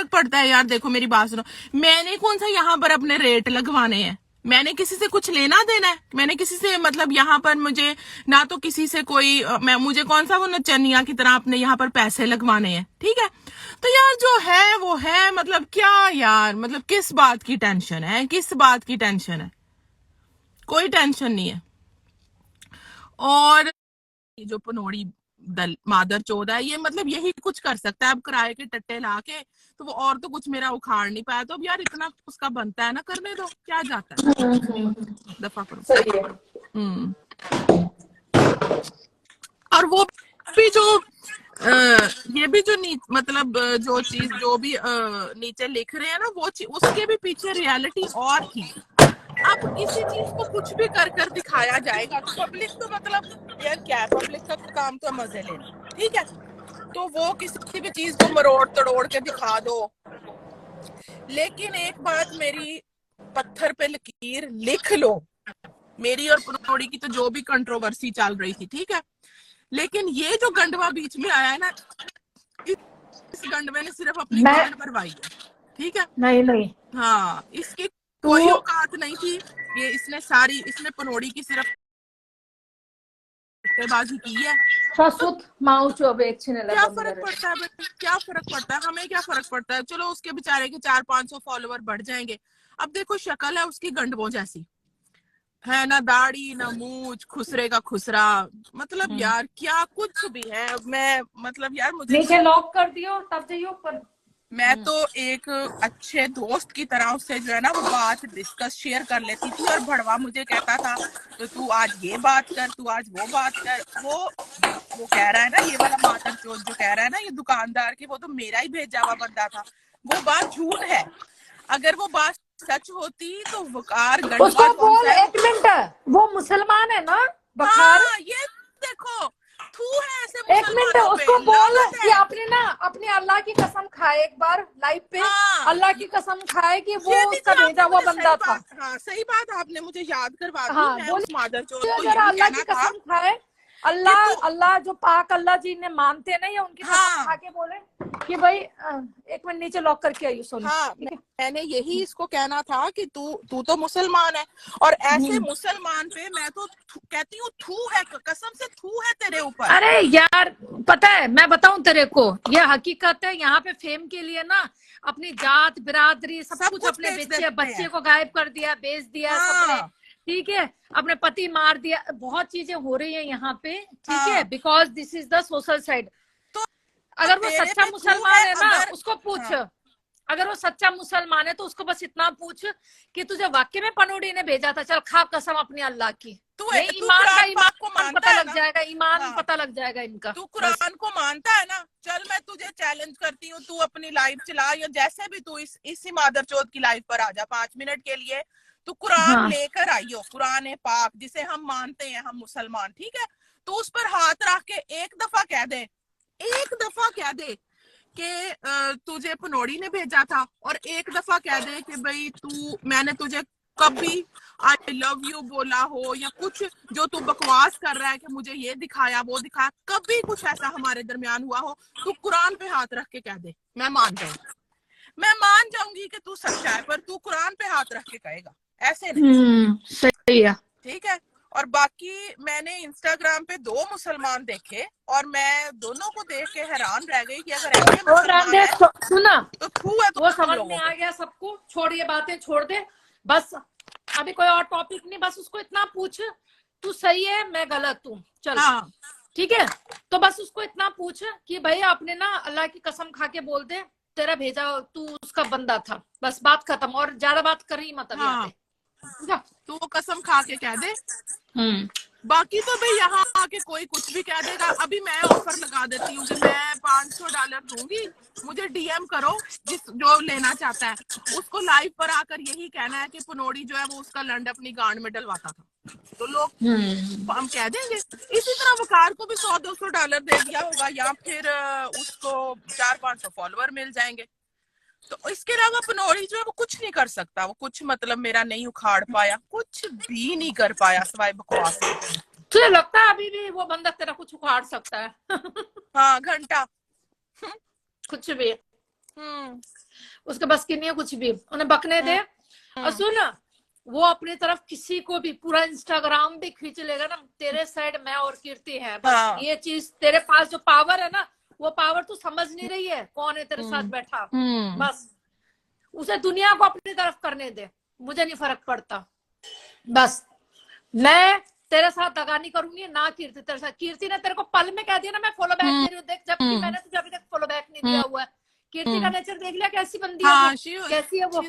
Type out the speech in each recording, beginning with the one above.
फर्क पड़ता है यार? देखो मेरी बात सुनो, मैंने कौन सा यहाँ पर अपने रेट लगवाने हैं? मैंने किसी से कुछ लेना देना है? मैंने किसी से मतलब यहाँ पर मुझे ना तो किसी से कोई मैं मुझे कौन सा वो नचनिया की तरह अपने यहाँ पर पैसे लगवाने हैं, ठीक है? तो यार जो है वो है, मतलब क्या यार, मतलब किस बात की टेंशन है, किस बात की टेंशन है? कोई टेंशन नहीं है। और ये जो पनोड़ी दल मादर चौदह है, ये मतलब यही कुछ कर सकता है अब किराए के टट्टे ला के, तो वो और तो कुछ मेरा उखाड़ नहीं पाया। तो अब यार इतना उसका बनता है ना, करने दो, क्या जाता है, दफा करो। सही है। और वो भी जो ये भी जो मतलब जो चीज जो भी नीचे लिख रहे हैं ना, वो उसके भी पीछे रियलिटी और थी। अब किसी चीज को कुछ भी कर कर दिखाया जाएगा तो पब्लिक तो मतलब यार क्या है, पब्लिक का काम तो मजे लेना, ठीक है? तो वो किसी भी चीज को मरोड़ तोड़ के दिखा दो। लेकिन एक बात मेरी पत्थर पे लकीर लिख लो, मेरी और पनोड़ी की तो जो भी कंट्रोवर्सी चल रही थी, ठीक है, लेकिन ये जो गंडवा बीच में आया है ना, इस गंडवे ने सिर्फ अपनी गांड भरवाई है, ठीक है? नहीं हाँ, इसकी तो कोई औकात नहीं थी। ये इसने पनोड़ी की सिर्फ बाजी की है। क्या फर्क पड़ता है भाई, क्या फर्क पड़ता है? हमें क्या फर्क पड़ता है? चलो उसके बेचारे के 400-500 फॉलोवर बढ़ जाएंगे। अब देखो शक्ल है उसकी गंडवों जैसी, है ना दाढ़ी ना मूछ, खुसरे का खुसरा, मतलब यार क्या कुछ भी है। मैं मतलब यार मुझे नीचे लॉक कर दियो तब जाइयो ऊपर। मैं तो एक अच्छे दोस्त की तरह उससे जो है ना वो बात डिस्कस शेयर कर लेती थी, और भड़वा मुझे कहता था तो तू आज ये बात कर, तू आज वो बात कर। वो कह रहा है ना, ये वाला मादर चोद जो कह रहा है ना ये दुकानदार की, वो तो मेरा ही भेजा हुआ बंदा था। वो बात झूठ है। अगर वो बात सच होती तो वकार उसको बोल, एक मिनट, वो मुसलमान है ना बखार? हाँ, ये देखो थू है ऐसे एक मिनट, उसको बोल कि आपने ना अपने अल्लाह की कसम खाए एक बार लाइव पे। हाँ, अल्लाह की कसम खाए कि वो उसका भेजा हुआ बंदा था। हाँ सही बात, आपने मुझे याद करवा दी। हाँ, मैं उस मादर चोद को जरा यही अल्लाह कहना की था, कसम खाए, अल्लाह जो पाक अल्लाह जी ने मानते ना, या उनकी कसम खा के बोले कि भाई एक मिनट नीचे लॉक करके आई सोनी। हाँ, मैंने यही इसको कहना था कि तू तो मुसलमान है, और ऐसे मुसलमान पे मैं तो कहती हूँ थू है, कसम से थू है तेरे ऊपर। अरे यार पता है, मैं बताऊं तेरे को, ये हकीकत है। यहाँ पे फेम के लिए ना अपनी जात बिरादरी सब कुछ अपने बच्चे को गायब कर दिया, बेच दिया सबने, ठीक है, अपने पति मार दिया, बहुत चीजें हो रही है यहाँ पे, ठीक है, because this is the social side. तो अगर वो सच्चा मुसलमान है ना, उसको पूछ, अगर वो सच्चा मुसलमान है तो उसको बस इतना पूछ कि तुझे वाकई में पनोड़ी ने भेजा था, चल खा कसम अपनी अल्लाह की। ईमान पता लग जाएगा, ईमान पता लग जाएगा इनका। तू कुरान को मानता है ना? चल मैं तुझे चैलेंज करती हूँ, तू अपनी लाइव चला, या जैसे भी तू इसी मादरचोद की लाइव पर आ जा 5 मिनट के लिए। तू कुरान लेकर आइयो, कुरान पाक जिसे हम मानते हैं हम मुसलमान, ठीक है? तो उस पर हाथ रख के एक दफा कह दे, एक दफा कह दे कि तुझे पनोड़ी ने भेजा था, और एक दफा कह दे कि भाई मैंने तुझे कभी आई लव यू बोला हो, या कुछ जो तू बकवास कर रहा है कि मुझे ये दिखाया वो दिखाया, कभी कुछ ऐसा हमारे दरमियान हुआ हो, तू कुरान पे हाथ रख के कह दे, मैं मान जाऊंगी कि तू सच्चा है, पर तू कुरान पे हाथ रख के कहेगा, ऐसे नहीं। सही है, ठीक है? और बाकी मैंने इंस्टाग्राम पे 2 मुसलमान देखे, और मैं दोनों को देख के हैरान रह गई कि अगर ऐसे मुसलमान है सुना तो थू है। वो समझ में आ गया सबको, छोड़ ये बातें, छोड़ दे बस, अभी कोई और टॉपिक नहीं, बस उसको इतना पूछ तू सही है मैं गलत हूँ, चल ठीक है? तो बस उसको इतना पूछ कि भाई आपने ना अल्लाह की कसम खा के बोल दे तेरा भेजा, तू उसका बंदा था, बस बात खत्म, और ज्यादा बात कर ही मत यहाँ पे। तू वो कसम खा के कह दे। बाकी तो भाई यहाँ आके कोई कुछ भी कह देगा। अभी मैं ऑफर लगा देती हूँ कि मैं $500 दूंगी, मुझे डीएम करो, जो लेना चाहता है उसको लाइव पर आकर यही कहना है कि पनोड़ी जो है वो उसका लंड अपनी गांड में डलवाता था, तो लोग हम कह देंगे। इसी तरह वकार को भी $100-200 दे दिया होगा, या फिर उसको 400-500 फॉलोवर मिल जाएंगे। तो इसके अलावा पनोड़ी जो है वो कुछ नहीं कर सकता, वो कुछ मतलब मेरा नहीं उखाड़ पाया, कुछ भी नहीं कर पाया सिवाय बकवास। तुझे लगता है अभी भी वो बंदा तेरा कुछ उखाड़ सकता है? हाँ, घंटा कुछ भी। उसके बस की नहीं है कुछ भी, उन्हें बकने दे। और सुन, वो अपनी तरफ किसी को भी पूरा इंस्टाग्राम भी खींच लेगा ना, तेरे साइड मैं और कीर्ति है बस। ये चीज तेरे पास जो पावर है ना, वो पावर तू समझ नहीं रही है कौन है तेरे साथ बैठा। बस उसे दुनिया को अपनी तरफ करने दे, मुझे नहीं फर्क पड़ता। बस मैं तेरे साथ दगा नहीं करूंगी ना कीर्ति तेरे साथ। कीर्ति ने तेरे को पल में कह दिया ना मैं फॉलो बैक दे रही हूँ, देख, जबकि मैंने तुझे अभी तक फॉलो बैक नहीं दिया हुआ है। कीर्ति का नेचर देख लिया कैसी बंदी है वो, कैसी है वो,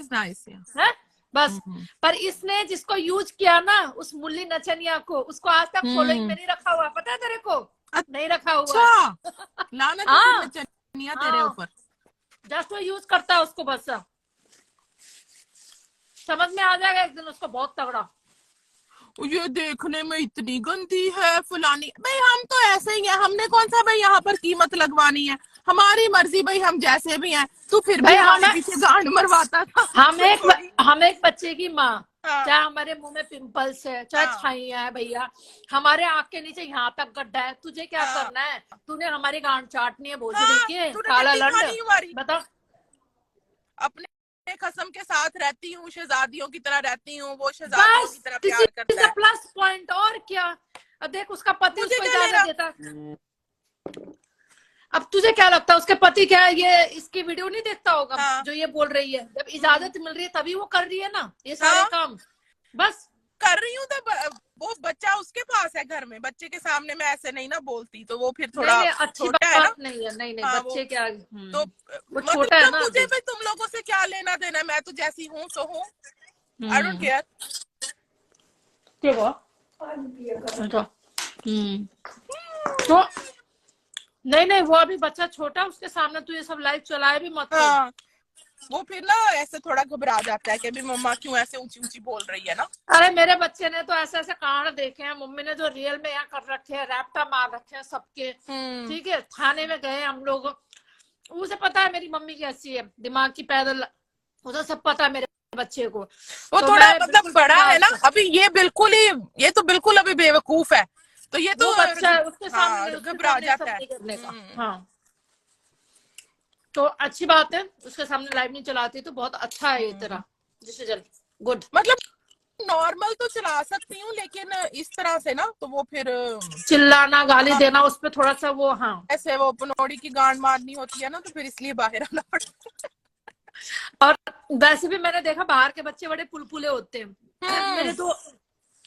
है बस। पर इसने जिसको यूज किया ना, उस मुल्ली नचनिया को, उसको आज तक फॉलोइंग में नहीं रखा हुआ, पता है तेरे को? नहीं रखा हुआ है। लानत है नचनिया तेरे ऊपर। जस्ट वो यूज करता है उसको, बस समझ में आ जाएगा एक दिन उसको बहुत तगड़ा। ये देखने में इतनी गंदी है फलानी। भाई हम तो ऐसे ही हैं, हमने कौन सा भाई यहाँ पर कीमत लगवानी है, हमारी मर्जी भाई, हम जैसे भी हैं। तू फिर भी हमारे पीछे गांड मरवाता था। हम एक बच्चे की माँ, चाहे हमारे मुंह में पिंपल्स है, चाहे छाइयां है भैया, हमारे आँख के नीचे यहाँ तक गड्ढा है, तुझे क्या करना है? तूने हमारी गांड चाटनी है भोसड़ी के काला लंड, बता। अपने कसम के साथ रहती हूँ, शहजादियों की तरह रहती हूँ, वो शहजादियों की तरह प्यार करता है। प्लस पॉइंट और क्या। अब देख उसका पति उसको इजाजत देता। अब तुझे क्या लगता है उसके पति क्या है, ये इसकी वीडियो नहीं देखता होगा जो ये बोल रही है? जब इजाजत मिल रही है तभी वो कर रही है ना ये सारे काम। बस कर रही हूँ तो वो बच्चा उसके पास है घर में, बच्चे के सामने मैं ऐसे नहीं ना बोलती, तो वो फिर थोड़ा अच्छी बात नहीं है। नहीं बच्चे क्या, तो वो छोटा है ना। मुझे भी तुम लोगों से क्या लेना देना, मैं तो जैसी हूँ सो हूँ, आई डोंट केयर। तो नहीं वो अभी बच्चा छोटा, उसके सामने तू ये सब लाइव चलाए भी मत। वो फिर ना ऐसे थोड़ा घबरा जाता है कि अभी मम्मा क्यों ऐसे ऊंची ऊंची बोल रही है ना। अरे मेरे बच्चे ने तो ऐसे ऐसे कांड देखे हैं, मम्मी ने जो रियल में यहाँ कर रखे हैं, रैप्टा मार रखे हैं सबके। ठीक है, थाने में गए हम लोग, उसे पता है मेरी मम्मी कैसी है, दिमाग की पैदल, उसे सब पता है मेरे बच्चे को। वो तो थोड़ा मतलब बड़ा है ना अभी, ये बिल्कुल ही, ये तो बिल्कुल अभी बेवकूफ है, तो ये तो बच्चा उसके सामने घबरा जाता है। हाँ तो अच्छी बात है, उसके सामने लाइव नहीं चलाती तो बहुत अच्छा है ये तेरा डिसीजन, गुड। मतलब नॉर्मल तो चला सकती हूँ, लेकिन इस तरह से ना तो वो फिर चिल्लाना गाली देना उस पर थोड़ा सा वो, हाँ ऐसे वो पनौड़ी की गांड मारनी होती है ना, तो फिर इसलिए बाहर आना पड़ता है। और वैसे भी मैंने देखा बाहर के बच्चे बड़े पुलपुले होते हैं। मेरे तो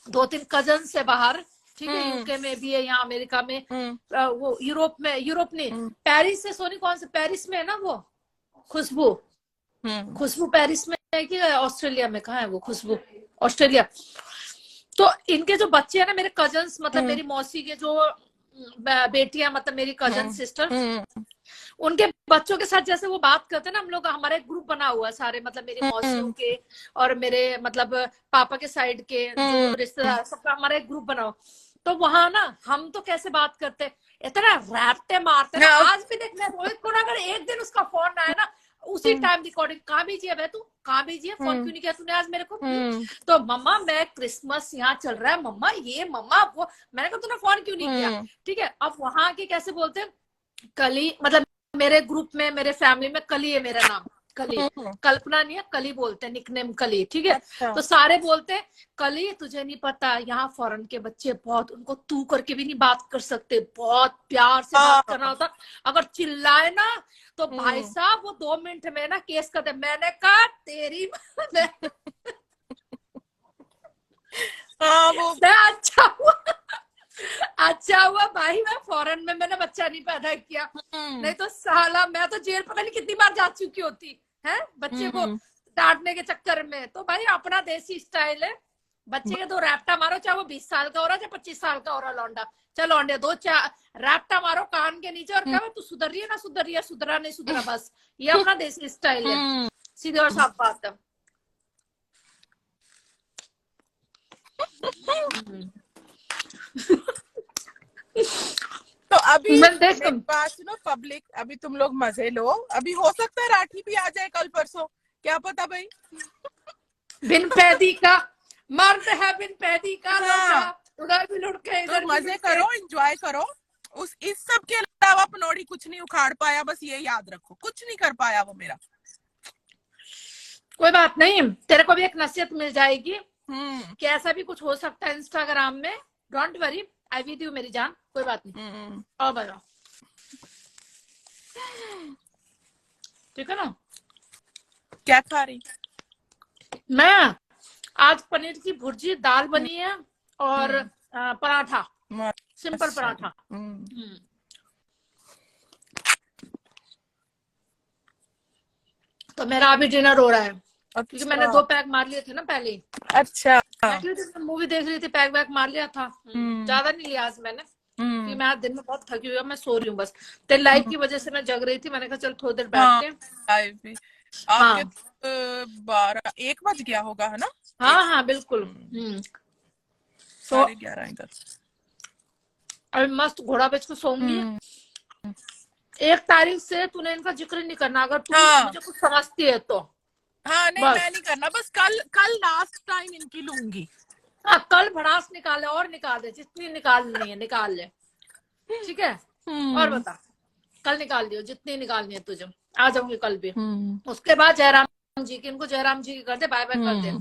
2-3 कजन है बाहर, ठीक है, यूके में भी है, यहाँ अमेरिका में, वो यूरोप नहीं, पेरिस से, सोनी कौन से पेरिस में है ना वो खुशबू पेरिस में है कि ऑस्ट्रेलिया में, कहाँ है वो खुशबू? ऑस्ट्रेलिया। तो इनके जो बच्चे है ना, मेरे कजन्स, मतलब मेरी मौसी के जो बेटियां, मतलब मेरी कजन सिस्टर, उनके बच्चों के साथ जैसे वो बात करते हैं ना, हम लोग, हमारा एक ग्रुप बना हुआ है सारे, मतलब मेरी मौसियों के और मेरे मतलब पापा के साइड के जो रिश्तेदार, सबका हमारा एक ग्रुप बना हुआ। तो वहां ना हम तो कैसे बात करते, इतना रैप्टे मारते हैं। आज भी देख, मैं रोहित को अगर एक दिन उसका फोन आया ना, उसी टाइम रिकॉर्डिंग, कहाँ बिजी है तू, कहाँ बिजी है, फोन क्यों नहीं किया तूने आज मेरे को? तो मम्मा मैं क्रिसमस यहाँ चल रहा है, मम्मा ये, मम्मा वो। मैंने कहा तूने फोन क्यों नहीं किया? ठीक है, अब वहां के कैसे बोलते हैं, कली, मतलब मेरे ग्रुप में, मेरे फैमिली में कली है मेरा नाम, कली, कल्पना नहीं है, कली बोलते हैं, निकनेम कली, ठीक है। अच्छा। तो सारे बोलते हैं कली, तुझे नहीं पता यहाँ फॉरेन के बच्चे बहुत, उनको तू करके भी नहीं बात कर सकते, बहुत प्यार से बात करना होता, अगर चिल्लाए ना तो भाई साहब वो 2 मिनट में ना केस कर दे। मैंने कहा तेरी वो अच्छा हुआ भाई मैं फॉरेन में मैंने बच्चा नहीं पैदा किया, नहीं तो साला मैं तो जेल पता नहीं कितनी बार जा चुकी होती है बच्चे को डांटने के चक्कर में। तो भाई अपना देसी स्टाइल है, बच्चे के 2 रैप्टा मारो, चाहे वो 20 साल का हो रहा है, चाहे 25 साल का हो रहा है, लौंडा चल लौंडे 2-4 रैप्टा मारो कान के नीचे, और क्या तू सुधर रही है ना सुधर रही है, सुधरा नहीं सुधरा, बस ये अपना देसी स्टाइल है, सीधे और साफ बात है। तो अभी बात सुनो पब्लिक, अभी तुम लोग मजे लो, अभी हो सकता है राठी भी आ जाए कल परसों, क्या पता भाई। बिन पैदी का मर्द है, बिन पैदी का उधर भी लुढ़के, इधर मजे करो, एंजॉय करो। उस इस सब के टूटा हुआ पनौड़ी कुछ नहीं उखाड़ पाया, बस ये याद रखो, कुछ नहीं कर पाया वो मेरा। कोई बात नहीं, तेरे को भी एक नसीहत मिल जाएगी कि ऐसा भी कुछ हो सकता है इंस्टाग्राम में। Don't worry, I with you मेरी जान, कोई बात नहीं। और बताओ, ठीक है ना? क्या खा रही? मैं आज पनीर की भुर्जी, दाल बनी है और पराठा, सिंपल पराठा। तो मेरा अभी डिनर हो रहा है। क्योंकि मैंने 2 पैक मार लिए थे ना पहले। अच्छा, मूवी देख रही थी, पैक वैक मार लिया था। ज्यादा नहीं लिया आज मैंने, क्योंकि मैं आज दिन में बहुत थकी हुई हूँ, मैं सो रही हूँ बस। तेरे लाइव की वजह से मैं जग रही थी, मैंने कहा चल थोड़ी देर बैठ के। आपके 12-1 बज गया होगा, है ना? हाँ बिल्कुल। 11:30 इधर। अभी मस्त घोड़ा बेच के सोऊंगी। 1 तारीख से तूने इनका जिक्र नहीं करना, अगर तू मुझे कुछ समझती है तो। हाँ नहीं, मैं नहीं करना, बस कल लास्ट टाइम इनकी लूंगी। हाँ, कल भड़ास निकाले और निकाल दे, जितनी निकालनी है निकाल ले, ठीक है? और बता, कल निकाल दियो जितनी निकालनी है तुझे, आ जाऊंगी कल भी। उसके बाद जयराम जी की, इनको जयराम जी की कर दे, बाय बाय कर दे।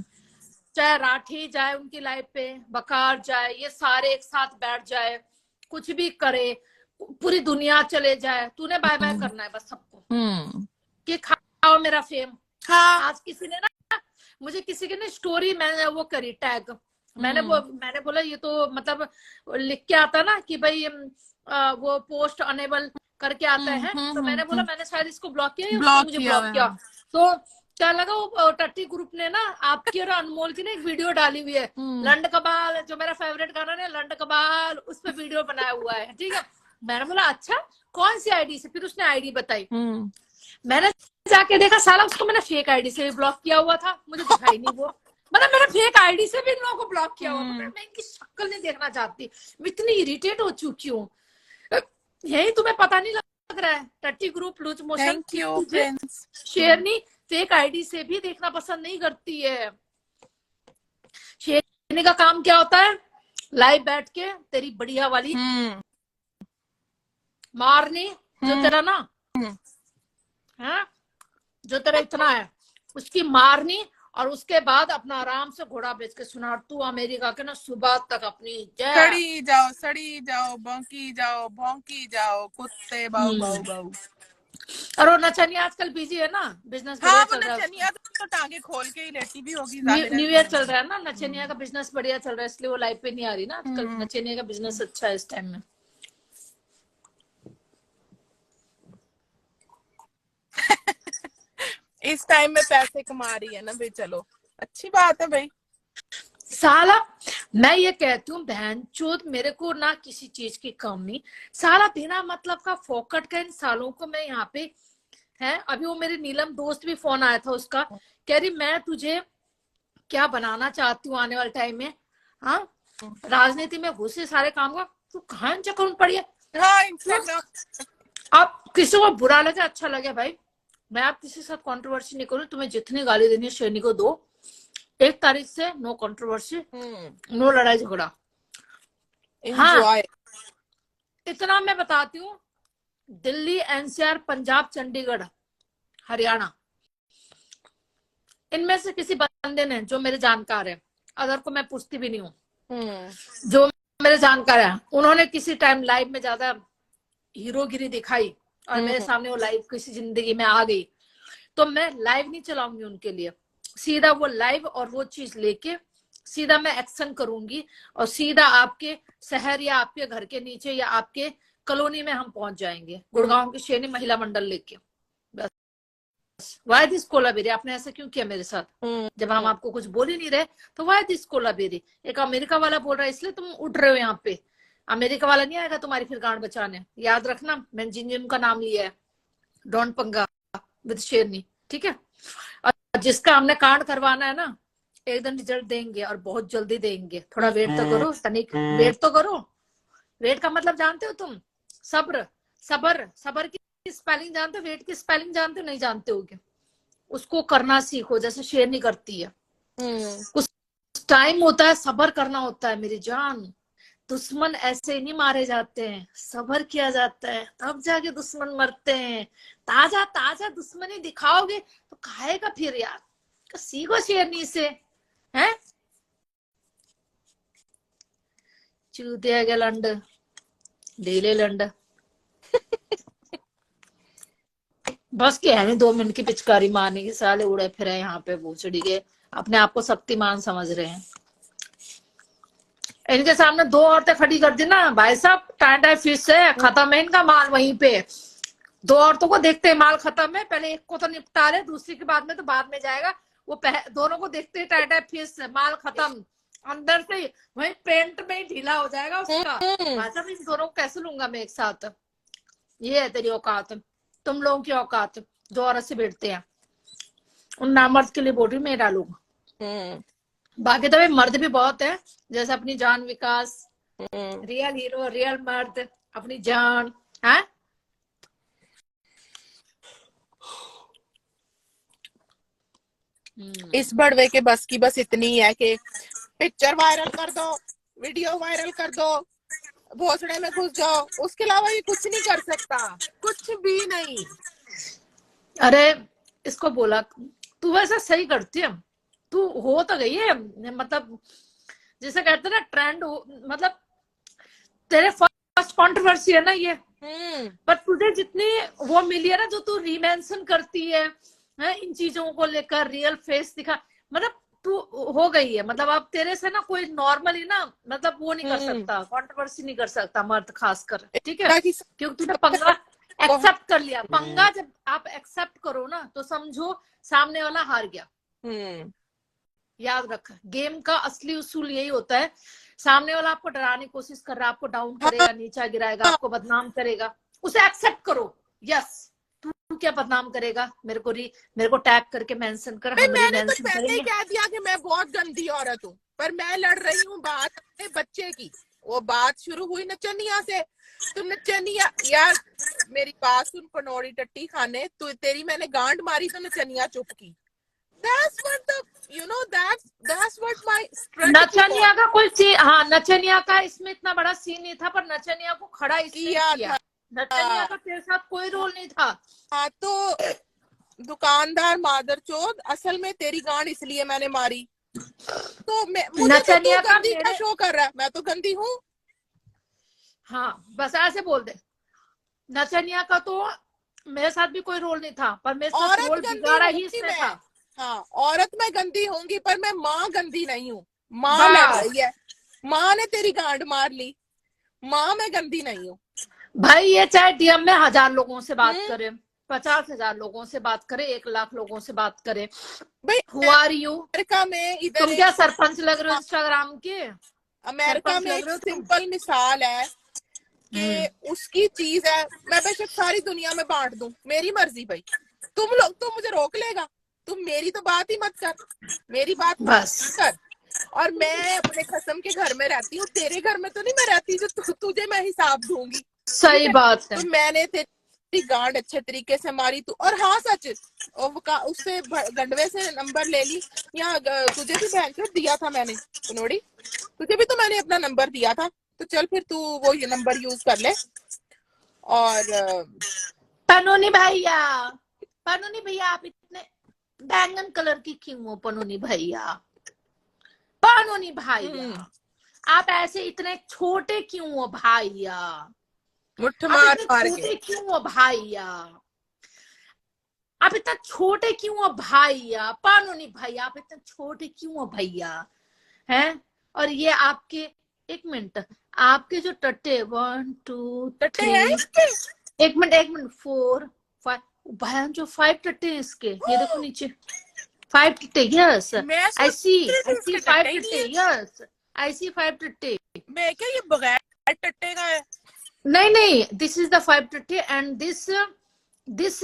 चाहे राठी जाए उनकी लाइफ पे, बकार जाए, ये सारे एक साथ बैठ जाए, कुछ भी करे, पूरी दुनिया चले जाए, तूने बाय बाय करना है बस सबको, कि खाओ मेरा फेम। हाँ। आज किसी ने ना मुझे, किसी की ना स्टोरी मैंने वो करी टैग, मैंने बोला ये तो मतलब लिख के आता ना कि भाई वो पोस्ट अनेबल करके आता है। तो मैंने बोला मैंने शायद इसको ब्लॉक किया या उसने मुझे ब्लॉक किया। तो क्या लगा, वो टट्टी ग्रुप ने ना आपकी और अनमोल की ना एक वीडियो डाली हुई है, लंड कबाल, जो मेरा फेवरेट गाना है लंड कबाल, उस पर वीडियो बनाया हुआ है, ठीक है? मैंने बोला अच्छा कौन सी आईडी से, फिर उसने आईडी बताई। मैंने जाके देखा, साला उसको मैंने फेक आईडी से भी ब्लॉक किया हुआ था, मुझे दिखाई नहीं वो, मतलब मैंने फेक आईडी से भी इन लोगों को ब्लॉक किया हुआ था। मैं इनकी शक्ल नहीं देखना चाहती, मैं इतनी इरिटेट हो चुकी हूँ। यही तुम्हें पता नहीं लग रहा है? टट्टी ग्रुप, लूज मोशन, शेरनी फेक आईडी से भी देखना पसंद नहीं करती है। शेरनी का काम क्या होता है? लाइव बैठ के तेरी बढ़िया वाली मारनी, जो तेरा ना है, जो तेरा इतना है उसकी मारनी, और उसके बाद अपना आराम से घोड़ा बेच के सुना तू अमेरिका के ना सुबह तक अपनी सड़ी जाओ भौंकी जाओ कुत्ते बाऊ बाऊ बाऊ। और वो नचनिया आजकल बिजी है ना, बिजनेस बढ़िया चल रहा है। नचनिया तो टांगे खोल के ही लेटी भी होगी, न्यू ईयर चल रहा है ना, नचनिया का बिजनेस बढ़िया चल रहा है, इसलिए वो लाइव पे नहीं आ रही ना आजकल। नचनिया का बिजनेस अच्छा है इस टाइम में। इस टाइम में पैसे कमा रही है ना भाई, चलो अच्छी बात है भाई। साला मैं ये कहती हूँ बहनचोद, मेरे को ना किसी चीज की कमी, साला बिना मतलब का फोकट का इन सालों को मैं यहाँ पे है। अभी वो मेरी नीलम दोस्त भी फोन आया था उसका, कह रही मैं तुझे क्या बनाना चाहती हूँ आने वाले टाइम में। हाँ, राजनीति में घुसे सारे काम का, तू कहाँ चक्कर में पड़ी है? हाँ, आप किसी को बुरा लगे अच्छा लगे भाई, मैं आप किसी के साथ कंट्रोवर्सी नहीं करूँ। तुम्हें जितनी गाली देनी है शेरनी को दो, 1 तारीख से नो कंट्रोवर्सी, नो लड़ाई झगड़ा। हाँ, इतना मैं बताती हूँ, दिल्ली, एनसीआर, पंजाब, चंडीगढ़, हरियाणा, इनमें से किसी बंदे ने, जो मेरे जानकार है, अदर को मैं पूछती भी नहीं हूँ, जो मेरे जानकार है, उन्होंने किसी टाइम लाइव में ज्यादा हीरोगिरी दिखाई और मेरे सामने वो लाइव किसी जिंदगी में आ गई, तो मैं लाइव नहीं चलाऊंगी उनके लिए। सीधा वो लाइव और वो चीज लेके सीधा मैं एक्शन करूंगी, और सीधा आपके शहर या आपके घर के नीचे या आपके कॉलोनी में हम पहुंच जाएंगे, गुड़गांव की शेरनी महिला मंडल लेके। बस वाई दिस कोलाबेरी, आपने ऐसा क्यों किया मेरे साथ? जब हम आपको कुछ बोल ही नहीं रहे तो वाई दिस कोलाबेरी? एक अमेरिका वाला बोल रहा है इसलिए तुम उठ रहे हो यहाँ पे, अमेरिका वाला नहीं आएगा तुम्हारी फिर गांड बचाने। याद रखना, मैंने जिन जिन का नाम लिया है, डोंट पंगा विद शेरनी, ठीक है? और जिसका हमने कांड करवाना है ना, एक दिन रिजल्ट देंगे और बहुत जल्दी देंगे, थोड़ा वेट तो करो, तनिक वेट तो करो। वेट का मतलब जानते हो तुम? सब्र, सबर, सबर की स्पेलिंग जानते हो? वेट की स्पेलिंग जानते हो? नहीं जानते हो क्या? उसको करना सीखो जैसे शेरनी करती है। कुछ टाइम होता है, सबर करना होता है मेरी जान, दुश्मन ऐसे नहीं मारे जाते हैं, सब्र किया जाता है, तब जाके दुश्मन मरते हैं। ताजा ताजा दुश्मनी दिखाओगे तो खाएगा फिर यार, सीखो शेरनी से, है चूतिया के लंड, ढीले लंड। बस क्या है 2 मिनट की पिचकारी मारने की, साले उड़े फिरे यहाँ पे भूचड़ी के, अपने आप को शक्तिमान समझ रहे हैं। इनके सामने 2 औरतें खड़ी कर दी ना भाई साहब, टाटा फिश है, खत्म है इनका माल वहीं पे। 2 औरतों को देखते हैं माल खत्म है, पहले एक को तो निपटा ले, दूसरी के बाद में तो बाद में जाएगा। वो दोनों को देखते हैं टाटा फिश माल खत्म, अंदर से वही पेंट में ही ढीला हो जाएगा उसका। भाई साहब इन दोनों को कैसे लूंगा मैं एक साथ, ये है तेरी औकात, तुम लोगों की औकात, 2 औरत से बैठते हैं। उन नामर्द के लिए बोल रही मैं डालूंगा। बाकी तो भाई मर्द भी बहुत है, जैसे अपनी जान विकास, रियल हीरो, रियल मर्द, अपनी जान है। इस बड़वे के बस की बस इतनी है कि पिक्चर वायरल कर दो, वीडियो वायरल कर दो, भोसड़े में घुस जाओ, उसके अलावा ये कुछ नहीं कर सकता, कुछ भी नहीं। अरे इसको बोला तू वैसा सही करती है, तू हो तो गई है, मतलब जैसे कहते ना ट्रेंड हो, मतलब तेरे फर्स्ट कंट्रोवर्सी है ना ये, पर तुझे जितनी वो मिली है ना, जो तू रीमेंशन करती है इन चीजों को लेकर, रियल फेस दिखा, मतलब तू हो गई है, मतलब अब तेरे से ना कोई नॉर्मली ना, मतलब वो नहीं कर सकता, कंट्रोवर्सी नहीं कर सकता मर्द खासकर, ठीक है, क्योंकि तूने पंगा एक्सेप्ट कर लिया। पंगा जब आप एक्सेप्ट करो ना तो समझो सामने वाला हार गया। याद रख, गेम का असली उसूल यही होता है, सामने वाला आपको डराने की कोशिश कर रहा है, आपको डाउन करेगा, नीचा गिराएगा, आपको बदनाम करेगा, उसे एक्सेप्ट करो। यस, तू क्या बदनाम करेगा, मेरे को टैग करके मेंशन कर, हम मैंने तो पहले ही कह दिया कि मैं बहुत गंदी औरत हूँ, पर मैं लड़ रही हूँ बात अपने बच्चे की। वो बात शुरू हुई नचनिया से, तो नचनिया यार मेरी बात सुन, पनौड़ी टट्टी खाने, तू तेरी मैंने गांड मारी तो नचनिया चुप की। That's what the, you know, that's what my strategy नचनिया का कोई सीन, हाँ नचनिया का इसमें इतना बड़ा सीन नहीं था, पर नचनिया को खड़ा इसने किया। नचनिया का तेरे साथ कोई रोल नहीं था। हाँ तो दुकानदार मादरचोद, असल में तेरी गांड इसलिए मैंने मारी, तो मुझे नचनिया तो गंदी का शो कर रहा है, मैं तो गंदी हूँ। हाँ बस ऐसे बोल दे, नचनिया का तो मेरे साथ भी कोई रोल नहीं था, पर मेरे साथ रोल बिगाड़ा ही इसने था। हाँ औरत मैं गंदी होंगी, पर मैं माँ गंदी नहीं हूँ। माँ लड़ रही है, माँ ने तेरी गांड मार ली, माँ मैं गंदी नहीं हूँ। भाई ये चाहे डीएम में 1000 लोगों से बात करे, 50,000 लोगों से बात करे, 1 लाख लोगों से बात करे, भाई हु आर यू? अमेरिका में इधर तुम क्या सरपंच लग रहे हो इंस्टाग्राम के? अमेरिका में एक सिंपल मिसाल है कि उसकी चीज है, मैं बेशक सारी दुनिया में बांट दूं, मेरी मर्जी भाई, तुम लोग तो मुझे रोक लेगा, तुम मेरी तो बात ही मत कर, मेरी बात बस कर। और मैं अपने खसम के घर में रहती हूँ, तेरे घर में तो नहीं मैं रहती जो तुझे मैं हिसाब दूंगी। सही बात है। तो मैंने तेरी गांड अच्छे तरीके से मारी तू, और हाँ सच, उससे गंडवे से नंबर ले ली, यहाँ तुझे भी बहन चोद दिया था मैंने, नोड़ी तुझे भी तो मैंने अपना नंबर दिया था, तो चल फिर तू वो ये नंबर यूज कर ले। और पनोनी भैया, पनोनी भैया आप इतने बैंगन कलर की क्यों हो? पनोनी भैया, पनोनी भैया आप ऐसे इतने छोटे क्यों हो भैया? मुट्ठ मार छोटे क्यों हो भैया? आप इतना छोटे क्यों हो भैया? पनोनी भैया आप इतने छोटे क्यों हो भैया? हैं? और ये आपके, 1 मिनट, आपके जो टट्टे 1 2 3, 1 मिनट 4 5, भैया जो 5 टट्टे हैं इसके, ये देखो नीचे 5 टट्टे। Yes I C 5 टट्टे, yes I सी 5 टट्टे। मैं क्या ये बगैर टट्टे का है? नहीं, दिस इज द 5 टट्टे एंड दिस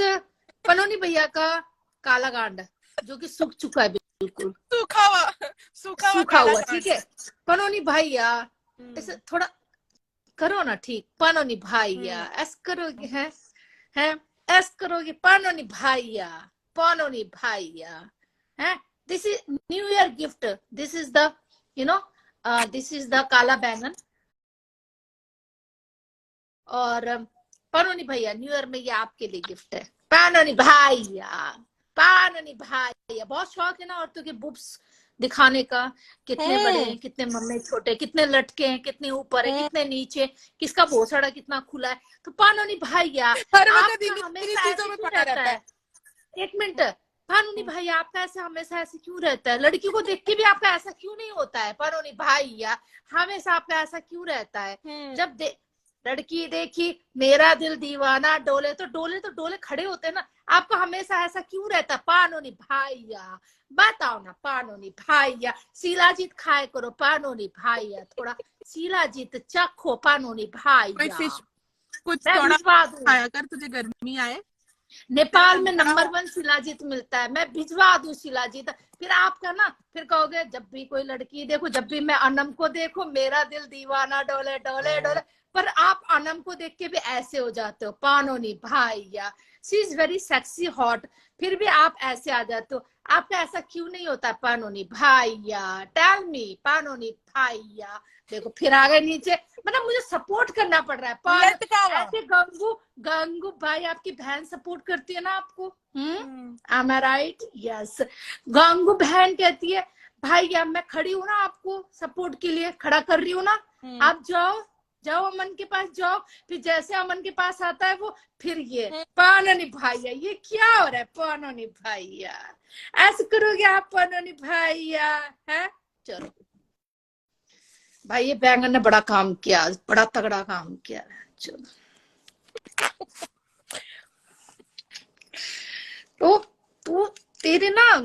पनोनी भैया का काला गांड जो कि सूख चुका है, बिल्कुल सूखा हुआ, ठीक है। पनोनी भैया ऐसे थोड़ा करो ना, ठीक, पनोनी भैया ऐसे करोगे, हैं ऐसे करोगे, पनोनी भैया, पनोनी भैया, हैं। This is new year gift, this is the, you know, this is the काला बैंगन और पानोनी भैया न्यू ईयर में ये आपके लिए गिफ्ट है। पानोनी भैया, पानोनी भैया, बहुत शौक है ना औरतों के बुब्स दिखाने का, कितने बड़े हैं, कितने मम्मे छोटे, कितने लटके हैं, कितने ऊपर है, कितने नीचे, किसका भोसड़ा कितना खुला है। तो पानोनी भैया आपका हमेशा ऐसे क्यों रहता है? एक मिनट, पानोनी भाई आपका ऐसा हमेशा ऐसे क्यों रहता है? लड़की को देख के भी आपका ऐसा क्यों नहीं होता है? पानोनी भैया हमेशा आपका ऐसा क्यों रहता है? जब लड़की देखी मेरा दिल दीवाना डोले तो डोले खड़े होते हैं ना, आपका हमेशा ऐसा क्यों रहता है? पानोनी भैया बताओ ना पानोनी भैया। शिलाजीत खाए करो पानोनी भैया, थोड़ा शिलाजीत चखो पानोनी भैया। कुछ थोड़ा खाया कर, तुझे गर्मी आए। नेपाल में नंबर 1 शिलाजीत मिलता है, मैं भिजवा दूं शिलाजीत। फिर आपका ना फिर कहोगे जब भी कोई लड़की देखो, जब भी मैं अनम को देखो मेरा दिल दीवाना डोले डोले डोले, पर आप अनम को देख के भी ऐसे हो जाते हो पानोनी भैया। She is very sexy hot, फिर भी आप ऐसे आ जाते हो। आपका ऐसा क्यों नहीं होता पानोनी भैया? टेल मी पानोनी भैया। देखो फिर आ गए नीचे, मतलब मुझे सपोर्ट करना पड़ रहा है। ऐसे गंगू भाई आपकी बहन सपोर्ट करती है ना आपको, am I right? Yes, Gangu बहन कहती है भाई मैं खड़ी हूँ ना आपको सपोर्ट के लिए, खड़ा कर रही हूँ ना, आप जाओ अमन के पास जाओ। फिर जैसे अमन के पास आता है वो, फिर ये पानोनी भैया, ये क्या हो रहा है पानोनी भैया? ऐसे करोगे आप पानोनी भैया? है चलो भाई, ये बैंगन ने बड़ा काम किया, बड़ा तगड़ा काम किया। चलो तो तेरे ना,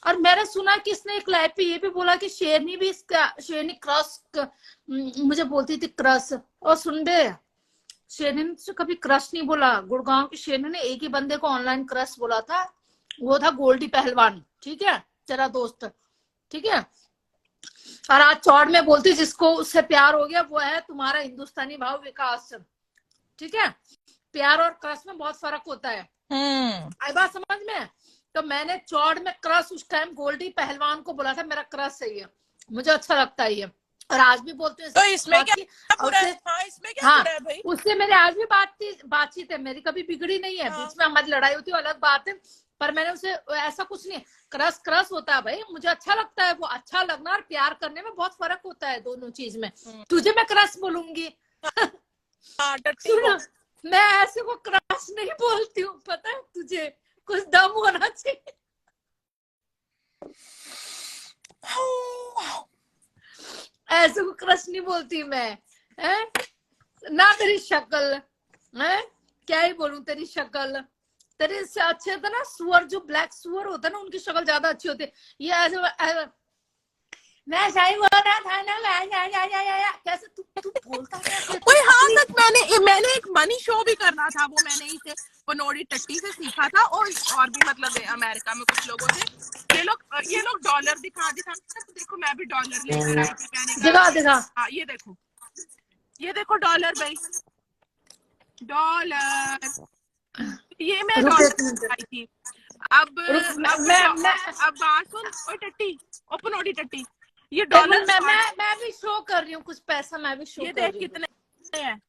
और मैंने सुना कि इसने एक लाइव पे ये भी बोला कि शेरनी भी इसका, शेरनी क्रश मुझे बोलती थी क्रश। और सुन बे, शेरनी ने तो कभी क्रश नहीं बोला। गुड़गांव की शेरनी ने एक ही बंदे को ऑनलाइन क्रश बोला था, वो था गोल्डी पहलवान, ठीक है, तेरा दोस्त, ठीक है। और आज चौड़ में बोलती जिसको उससे प्यार हो गया वो है तुम्हारा हिंदुस्तानी भाव विकास, ठीक है। प्यार और क्रश में बहुत फर्क होता है, आई बात समझ में? तो मैंने चौड़ में क्रश उस टाइम गोल्डी पहलवान को बोला था मेरा क्रश सही है, मुझे अच्छा लगता है ये, और आज भी बोलते हैं। तो इसमें क्या बुरा है? इसमें क्या बुरा है भाई? उससे मेरे आज भी बातचीत है, मेरी कभी बिगड़ी नहीं है। बीच में हमारी लड़ाई होती है अलग बात है, पर मैंने उसे ऐसा कुछ नहीं, क्रश होता है भाई, मुझे अच्छा लगता है। वो अच्छा लगना और प्यार करने में बहुत फर्क होता है दोनों चीज में। तुझे मैं क्रश बोलूंगी? सुनो, मैं ऐसे को क्रश नहीं बोलती हूँ, पता है तुझे, कुछ दम होना चाहिए। ऐसे को क्रश नहीं बोलती मैं, है ना? तेरी शक्ल है, क्या ही बोलूं, तेरी शक्ल तेरे से अच्छे था ना सुअर, जो ब्लैक सुअर होता है ना उनकी शक्ल ज्यादा अच्छी होती है। ये ऐसे मैं सही बोल रहा था ना, कैसे तू बोलता है? कोई हाँ सच, मैंने एक मनी शो भी करना था, वो मैंने इसे पनोड़ी टट्टी से सीखा था, और भी मतलब अमेरिका में कुछ लोगों से। ये लोग डॉलर दिखा तो देखो मैं भी डॉलर लेकर आई थी, मैंने दिखा हाँ ये देखो डॉलर भाई, डॉलर, ये मैं डॉलर आई थी। अब बात सुन, ओए टट्टी, ओपनोडी टट्टी, ये डॉलर मैं भी शो कर रही हूँ कुछ पैसा, मैं भी शो कर रही हूँ। ये देख कितने हैं,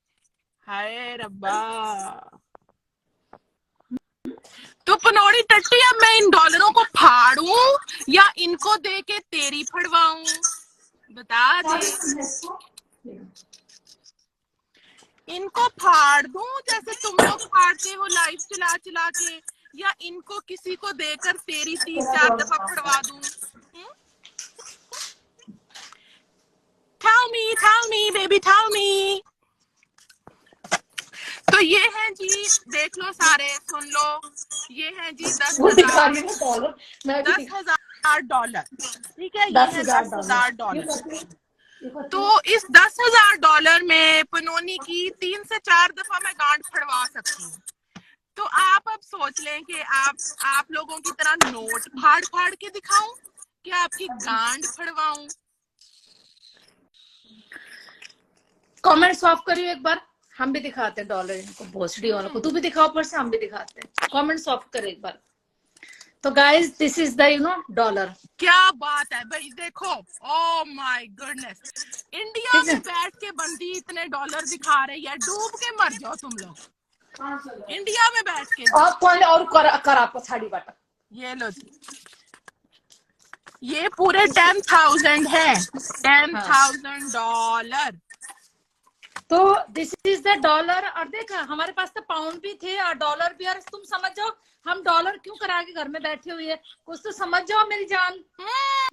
हाय रब्बा। तो पनोड़ी टट्टी, अब मैं इन डॉलरों को फाड़ूं या इनको दे के तेरी फड़वाऊं, बता दे। इनको फाड़ दूं जैसे तुम लोग फाड़ते हो लाइव चला के, या इनको किसी को देकर तेरी 3-4 दफा फड़वा दूं? Tell me baby, tell me। तो ये है जी, देख लो सारे, सुन लो, ये है जी 10,000 डॉलर, ठीक है, ये है 10,000 डॉलर। तो इस 10,000 डॉलर में पनोनी की 3 से 4 दफा मैं गांड फड़वा सकती हूँ। तो आप अब सोच लें कि आप लोगों की तरह नोट फाड़ के दिखाऊं कि आपकी गांड फड़वाऊं? कमेंट्स ऑफ करियो एक बार, हम भी दिखाते हैं डॉलर इनको, भोसड़ी वालों को। तू भी दिखाओ पर से, हम भी दिखाते हैं। कमेंट्स ऑफ कर एक बार। तो guys this is the dollar. क्या बात है भाई, देखो ओ माय गुडनेस, इंडिया में बैठ के बंदी इतने डॉलर दिखा रही है, डूब के मर जाओ तुम लोग इंडिया में बैठ के। और कर आपको साड़ी बाटा, ये लो जी, ये पूरे 10,000 है, $10,000। तो दिस इज द डॉलर। और देखा हमारे पास तो पाउंड भी थे और डॉलर भी। और तुम समझ जाओ हम डॉलर क्यों करा के घर में बैठे हुए हैं, कुछ तो समझ जाओ मेरी जान।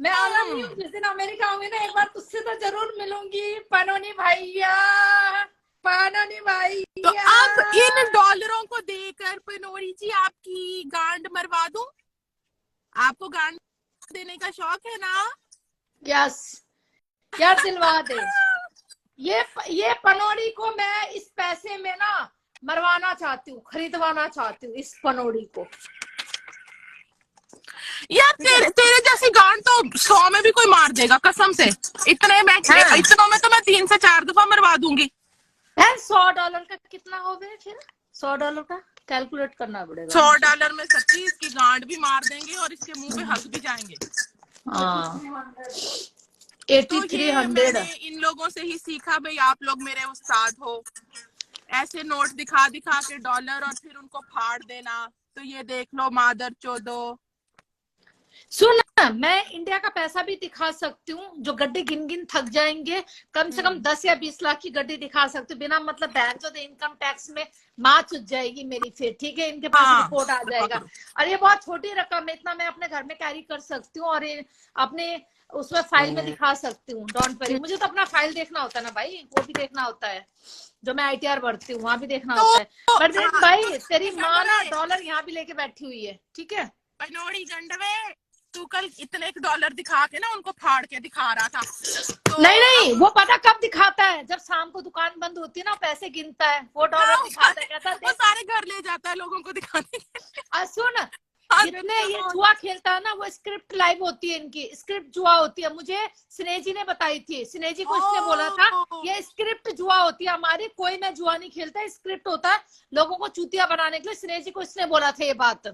मैं आना नहीं हूँ, जिस दिन अमेरिका आऊंगी ना एक बार तुझसे तो जरूर मिलूंगी पनोनी भैया, पनोनी भैया। तो अब इन डॉलरों को देकर पनोरी जी आपकी गांड मरवा दूं? आपको गांड देने का शौक है ना? यस यार दिलवा दे। ये पनोड़ी को मैं इस पैसे में ना मरवाना चाहती हूँ, खरीदवाना चाहती हूँ इस पनोड़ी को। यार तेरे जैसी गांड तो 100 में भी कोई मार देगा कसम से। इतने में इतनों में तो मैं 3 से 4 दफा मरवा दूंगी। $100 का कितना हो गया फिर? $100 का कैलकुलेट करना पड़ेगा। $100 में सच्ची इसकी गांड भी मार देंगे और इसके मुंह पे हंस भी जाएंगे। 8300। मैंने इन लोगों से ही सीखा भाई, आप लोग मेरे उस्ताद हो। ऐसे नोट दिखा दिखा के डॉलर और फिर उनको फाड़ देना। तो ये देख लो मादर चोदो। सुन मैं इंडिया का पैसा भी दिखा सकती हूँ, जो गड्ढे गिन गिन थक जाएंगे। कम से कम 10 या 20 लाख की गड्ढे दिखा सकती हूँ बिना मतलब बैंक जो इनकम टैक्स में माँ चुज जाएगी मेरी फिर। ठीक है, इनके पास रिपोर्ट आ जाएगा। और ये बहुत छोटी रकम है, इतना मैं अपने घर में कैरी कर सकती हूँ और अपने उसमें फाइल में दिखा सकती हूँ। डोंट वरी, मुझे तो अपना फाइल देखना होता है ना भाई, वो भी देखना होता है जो मैं ITR भरती हूँ, वहां भी देखना होता है। पर देख भाई तेरी माँ ना डॉलर यहाँ भी लेके बैठी हुई है। ठीक है पनोड़ी गंडवे, तू कल इतने $1 दिखा के ना उनको फाड़ के दिखा रहा था। तो नहीं वो पता कब दिखाता है, जब शाम को दुकान बंद होती है ना, पैसे गिनता है, वो डॉलर दिखाता है, कहता है वो सारे घर ले जाता है लोगों को दिखाने। सुन जितने ये जुआ खेलता है ना, वो स्क्रिप्ट लाइव होती है, इनकी स्क्रिप्ट जुआ होती है। मुझे स्नेजी ने बताई थी, स्नेजी को इसने बोला था ये स्क्रिप्ट जुआ होती है हमारी, कोई मैं जुआ नहीं खेलता, स्क्रिप्ट होता है लोगों को चूतिया बनाने के लिए। स्नेजी को इसने बोला था ये बात।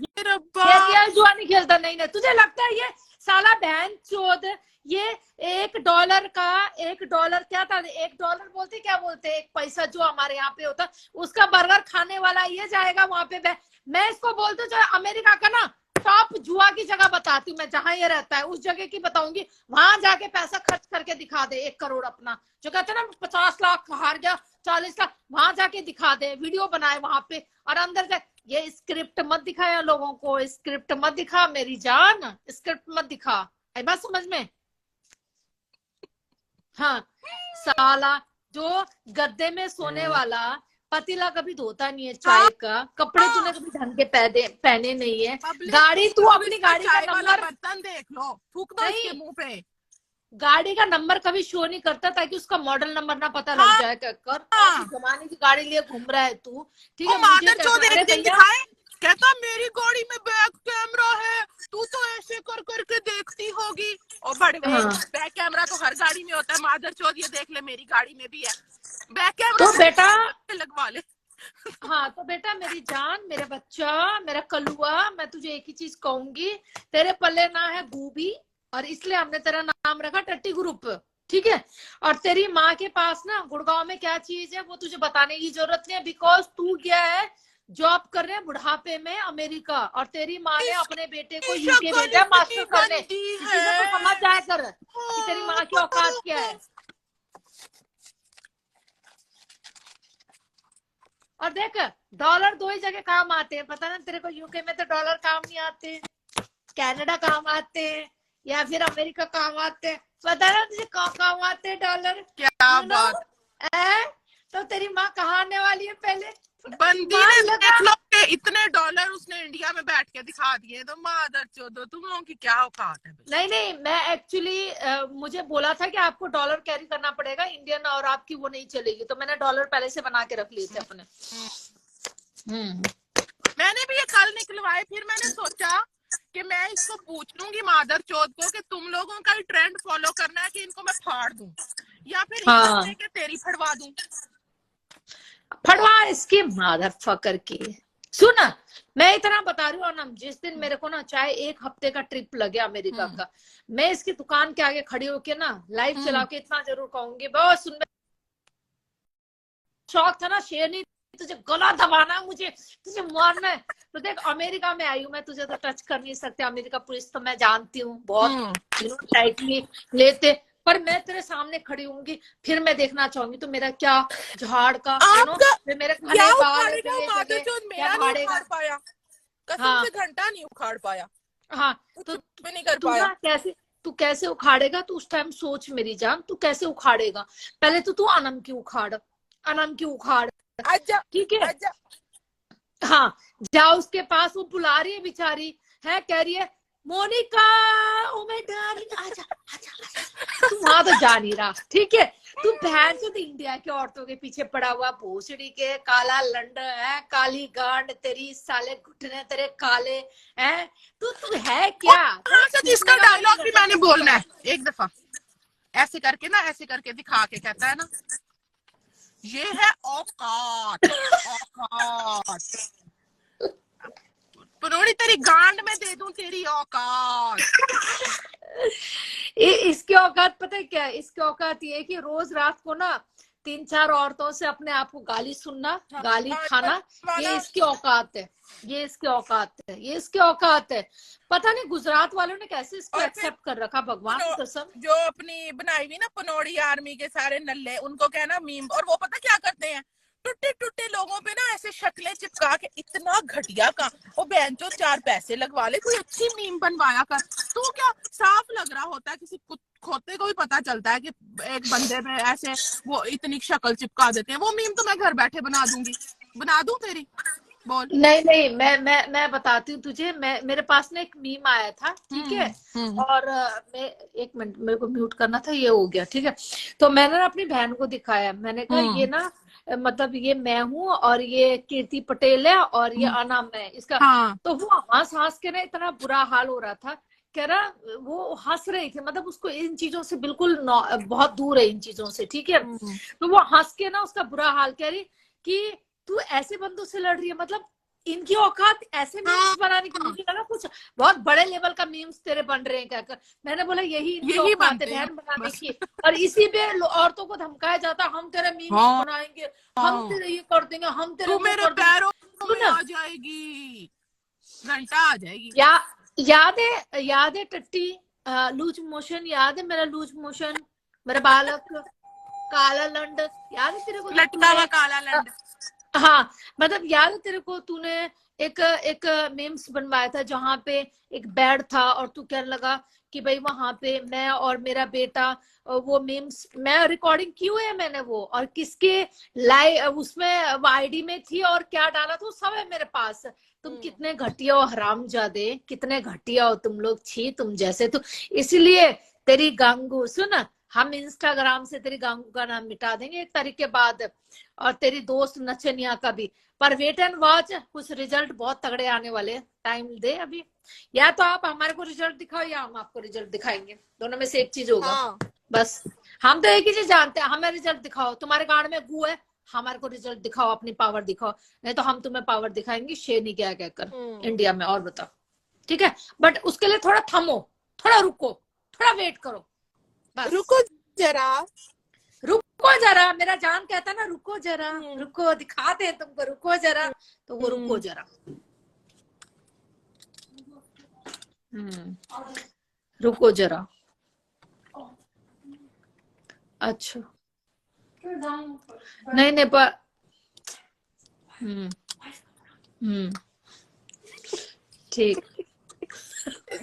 जुआ नहीं खेलता। नहीं तुझे लगता है ये साला बहन चोद ये $1 क्या था, $1 बोलते क्या बोलते, एक पैसा जो हमारे यहाँ पे होता उसका बर्गर खाने वाला ये जाएगा वहां पे। मैं इसको बोलती हूँ अमेरिका का ना टॉप जुआ की जगह बताती हूँ मैं, जहां ये रहता है उस जगह की बताऊंगी, वहां जाके पैसा खर्च करके दिखा दे 1 करोड़ अपना, जो कहते हैं ना 50 लाख हार गया 40 लाख, वहां जाके दिखा दे, वीडियो बनाए वहां पे और अंदर जाए। ये स्क्रिप्ट मत दिखाया लोगों को, स्क्रिप्ट मत दिखा मेरी जान, स्क्रिप्ट मत दिखा। आई बात समझ में? हाँ साला जो गद्दे में सोने वाला पतीला कभी धोता नहीं है चाय का, कपड़े तूने कभी ढंग के पहने नहीं है, गाड़ी तू अपनी गाड़ी का नंबर बर्तन देख लो, थूक दो इसके मुंह पे। गाड़ी का नंबर कभी शो नहीं करता ताकि उसका मॉडल नंबर ना पता लग जाए। कर जमाने की गाड़ी लिए घूम रहा है तू। ठीक है मुझे कहता मेरी गाड़ी में बैक कैमरा है, तू तो ऐसे कर करके देखती होगी। और बड़े बैक कैमरा तो हर गाड़ी में होता है मादर चौथ, ये देख ले मेरी गाड़ी में भी है बैक कैमरा। तो बेटा लगवा ले। हाँ तो बेटा मेरी जान, मेरा बच्चा, मेरा कलुआ, मैं तुझे एक ही चीज कहूंगी, तेरे पल्ले ना है बूबी और इसलिए हमने तेरा नाम रखा टट्टी ग्रुप। ठीक है, और तेरी माँ के पास ना गुड़गांव में क्या चीज है वो तुझे बताने की जरूरत नहीं है, बिकॉज तू क्या है जॉब कर रहे हैं बुढ़ापे में अमेरिका, और तेरी माँ ने अपने बेटे को यूके भेजा मास्टर करने। तो समझ जाया कर कि तेरी माँ की औकात क्या है। और देख डॉलर 2 ही जगह काम आते हैं, पता ना तेरे को, यूके में तो डॉलर काम नहीं आते, कनाडा काम आते हैं या फिर अमेरिका काम आते हैं, पता ना तुझे काम आते हैं डॉलर। क्या बात है? तो तेरी माँ कहाँ आने वाली है पहले? बंदी ने देख लो कि इतने डॉलर उसने इंडिया में बैठ के दिखा दिए, तो मादर चोदो तुम लोगों की क्या औकात है। नहीं मैं एक्चुअली मुझे बोला था कि आपको डॉलर कैरी करना पड़ेगा इंडियन, और आपकी वो नहीं चलेगी, तो मैंने डॉलर पहले से बना के रख लिए थे अपने। मैंने भी ये कल निकलवाए, फिर मैंने सोचा कि मैं इसको पूछ लूंगी मादर चौथ को कि तुम लोगों का ही ट्रेंड फॉलो करना है कि इनको मैं फाड़ दूं या फिर के तेरी फड़वा दूं। फड़वा इसकी मादर फकर की। सुन मैं इतना बता रही हूँ अनम, जिस दिन मेरे को ना चाहे 1 हफ्ते का ट्रिप लगे अमेरिका का, मैं इसकी दुकान के आगे खड़ी होके ना लाइव चला के इतना जरूर कहूंगी, बस सुन, शौक था ना शेरनी, तुझे गला दबाना है, मुझे तुझे मारना है। तो देख अमेरिका में आई हूँ मैं, तुझे तो टच कर नहीं सकते, अमेरिका पुलिस तो मैं जानती हूँ बहुत टाइटली लेते, पर मैं तेरे सामने खड़ी होंगी, फिर मैं देखना चाहूंगी तो मेरा क्या झाड़ का मेरे घने बाल है मेरा नहीं उखाड़ पाया, कसम से घंटा नहीं उखाड़ पाया। हाँ तो नहीं कर पाया। तू कैसे उखाड़ेगा, तू उस टाइम सोच मेरी जान, तू कैसे उखाड़ेगा। पहले तो तू अनम की उखाड़, अनम की उखाड़, ठीक है। हाँ जा उसके पास, वो बुला रही है बेचारी, है कह रही है मोनिका ओ माय डार्लिंग आजा आजा आजा, तू वहां तो जा नहीं रहा, ठीक है। तू बहन से इंडिया के औरतों के पीछे पड़ा हुआ, भोसड़ी के काला लंड है, काली गांड तेरी, साले घुटने तेरे काले हैं, तू है क्या। इसका डायलॉग भी मैंने बोलना है एक दफा, ऐसे करके ना, ऐसे करके दिखा के कहता है ना, ये है औकात, औकात पुनोड़ी तेरी गांड में दे दूं तेरी औकात। इसकी औकात पता है क्या है, इसकी औकात ये है कि रोज रात को ना 3-4 औरतों से अपने आप को गाली सुनना, गाली खाना, ये इसकी औकात है, ये इसकी औकात है, ये इसकी औकात है। पता नहीं गुजरात वालों ने कैसे इसको एक्सेप्ट कर रखा, भगवान की कसम। जो अपनी बनाई हुई ना पनौड़ी आर्मी के सारे नल्ले, उनको कहना मीम, और वो पता क्या करते हैं, टुट्टे टुट्टे लोगों पे ना ऐसे शक्लें चिपका के, इतना घटिया का, वो बहन चो 4 पैसे लगवा ले, कोई अच्छी मीम बनवाया कर। तो क्या साफ लग रहा होता है, किसी खोते को भी पता चलता है कि एक बंदे पे ऐसे वो इतनी शक्ल चिपका देते हैं। वो मीम तो मैं घर बैठे बना दूंगी, बना दूं तेरी, बोल। नहीं मैं बताती हूँ तुझे, मेरे पास ना एक मीम आया था, ठीक है। और मैं, एक मिनट मेरे को म्यूट करना था, ये हो गया, ठीक है। तो मैंने ना अपनी बहन को दिखाया, मैंने कहा ये ना मतलब ये मैं हूँ और ये कीर्ति पटेल है और ये अनाम है इसका। तो वो हंस हंस के ना इतना बुरा हाल हो रहा था, कह रहा वो हंस रही थी, मतलब उसको इन चीजों से बिल्कुल बहुत दूर है इन चीजों से, ठीक है। तो वो हंस के ना उसका बुरा हाल, कह रही कि तू ऐसे बंदों से लड़ रही है, मतलब इनकी औकात ऐसे मीम्स बनाने की। मुझे लगा कुछ बहुत बड़े लेवल का मीम्स तेरे बन रहे हैं क्या। मैंने बोला यही इनकी औकात है बहन बनाने की, और इसी पे औरतों को धमकाया जाता, हम तेरे मीम्स बनाएंगे, हम तेरे ये कर देंगे, हम तेरे मेरे पैरों में आ जाएगी, घंटा आ जाएगी। याद है टट्टी, लूज मोशन याद है, मेरा लूज मोशन, मेरा बालक काला लंड, याद है तेरे को, लटका हुआ काला लंड। हाँ मतलब याद है तेरे को, तूने एक मीम्स बनवाया था जहां पे एक बेड था और तू कहने लगा कि भाई वहां पे मैं और मेरा बेटा, वो मीम्स मैं रिकॉर्डिंग की हुई है मैंने वो, और किसके लाइव उसमें आईडी में थी और क्या डाला था सब है मेरे पास। तुम कितने घटिया हो हरामजादे, कितने घटिया हो तुम लोग, छी तुम जैसे। तो इसलिए तेरी गांगू सुन, हम इंस्टाग्राम से तेरी गांगू का नाम मिटा देंगे 1 तारीख के बाद, और तेरी दोस्त नचनिया का भी। पर वेट एंड वॉच, कुछ रिजल्ट बहुत तगड़े आने वाले, टाइम दे अभी। या तो आप हमारे को रिजल्ट दिखाओ या हम आपको रिजल्ट दिखाएंगे, दोनों में से एक चीज होगा। बस हम तो एक ही चीज जानते हैं, हमें रिजल्ट दिखाओ। तुम्हारे गाड़ में गू है, हमारे को रिजल्ट दिखाओ, अपनी पावर दिखाओ, नहीं तो हम तुम्हें पावर दिखाएंगे शेरनी क्या कहकर इंडिया में। और बताओ, ठीक है। बट उसके लिए थोड़ा थमो, थोड़ा रुको, थोड़ा वेट करो, बस रुको जरा, रुको जरा। मेरा जान कहता ना रुको जरा, रुको दिखाते हैं तुमको, रुको जरा, तो वो रुको जरा, रुको जरा। अच्छा नहीं पर ठीक।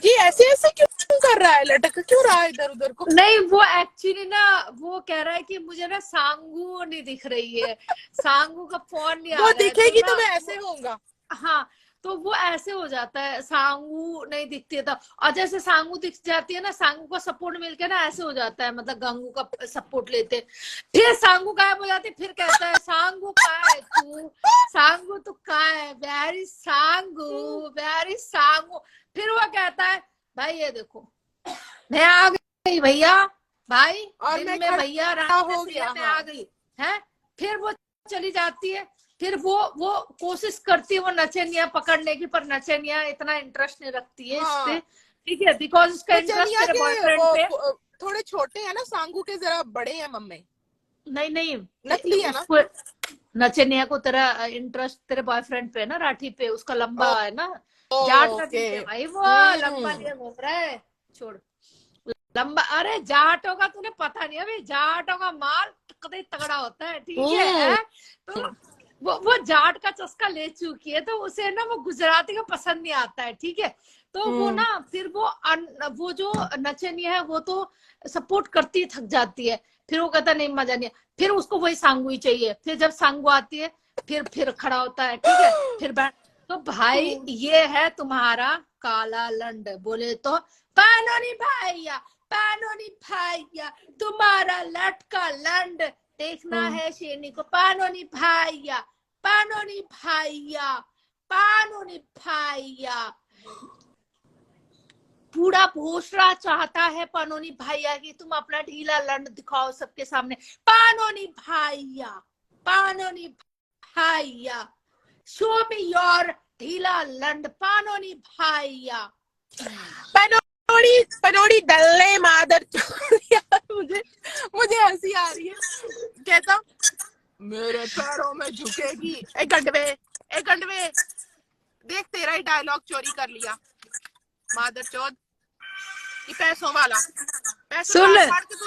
ये ऐसे क्यों कर रहा है, लटक क्यों रहा है इधर उधर को? नहीं वो एक्चुअली ना वो कह रहा है कि मुझे ना सांगू नहीं दिख रही है, सांगू का फोन नहीं आ रहा है, वो दिखेगी तो मैं ऐसे होऊंगा। हाँ तो वो ऐसे हो जाता है, सांगू नहीं दिखती है तो, और जैसे सांगू दिख जाती है ना, सांगू का सपोर्ट मिलके ना ऐसे हो जाता है, मतलब गंगू का सपोर्ट लेते, फिर सांगू गायब हो जाती, फिर कहता है सांगू कहाँ है तू, सांगू तू कहाँ है, वेरी सांगू, वेरी सांगू। फिर वो कहता है भाई ये देखो मैं आ गई भैया, भाई और दिन में भैया रात हो गया, मैं आ गई है। फिर वो चली जाती है, फिर वो कोशिश करती है वो नचनिया पकड़ने की, पर नचनिया इतना इंटरेस्ट नहीं रखती है हाँ। इससे, ठीक है, बिकॉज उसका इंटरेस्ट तेरे बॉयफ्रेंड पे। थोड़े छोटे हैं ना, सांगू के जरा बड़े हैं मम्मी। नहीं नकली है ना। नचनिया को तेरा इंटरेस्ट तेरे बॉयफ्रेंड पे है ना, राठी पे, उसका लंबा है ना, जाट का पीछे है भाई, वो लंबा लिए घूम रहा है, छोड़ लंबा। अरे जाटों का तूने पता नहीं, अभी जाटों का माल कतई तगड़ा होता है, ठीक है। तो वो जाट का चस्का ले चुकी है, तो उसे ना वो गुजराती का पसंद नहीं आता है, ठीक है। तो वो ना फिर वो जो नचनिया है वो तो सपोर्ट करती थक जाती है, फिर वो कहता नहीं मजा नहीं, फिर उसको वही सांगू ही चाहिए। फिर जब सांगू आती है फिर खड़ा होता है, ठीक है, फिर बैठ। तो भाई ये है तुम्हारा काला लंड, बोले तो पानोनी भैया तुम्हारा लटका लंड, देखना है शेरनी को, पानोनी भैया पानोनी भैया पानोनी भैया। पूरा भोसड़ा चाहता है पानोनी भैया की तुम अपना ढीला लंड दिखाओ सबके सामने, पानोनी भैया शो मी योर ढीला लंड, पानोनी भैया। पनोड़ी डल्ले मादर यार, मुझे हंसी आ रही है। कहता मेरे पैरों में झुकेगी, एक गंडवे देख तेरा ही डायलॉग चोरी कर लिया मादर चौथ, पैसों वाला, पैसों सुन काट के तू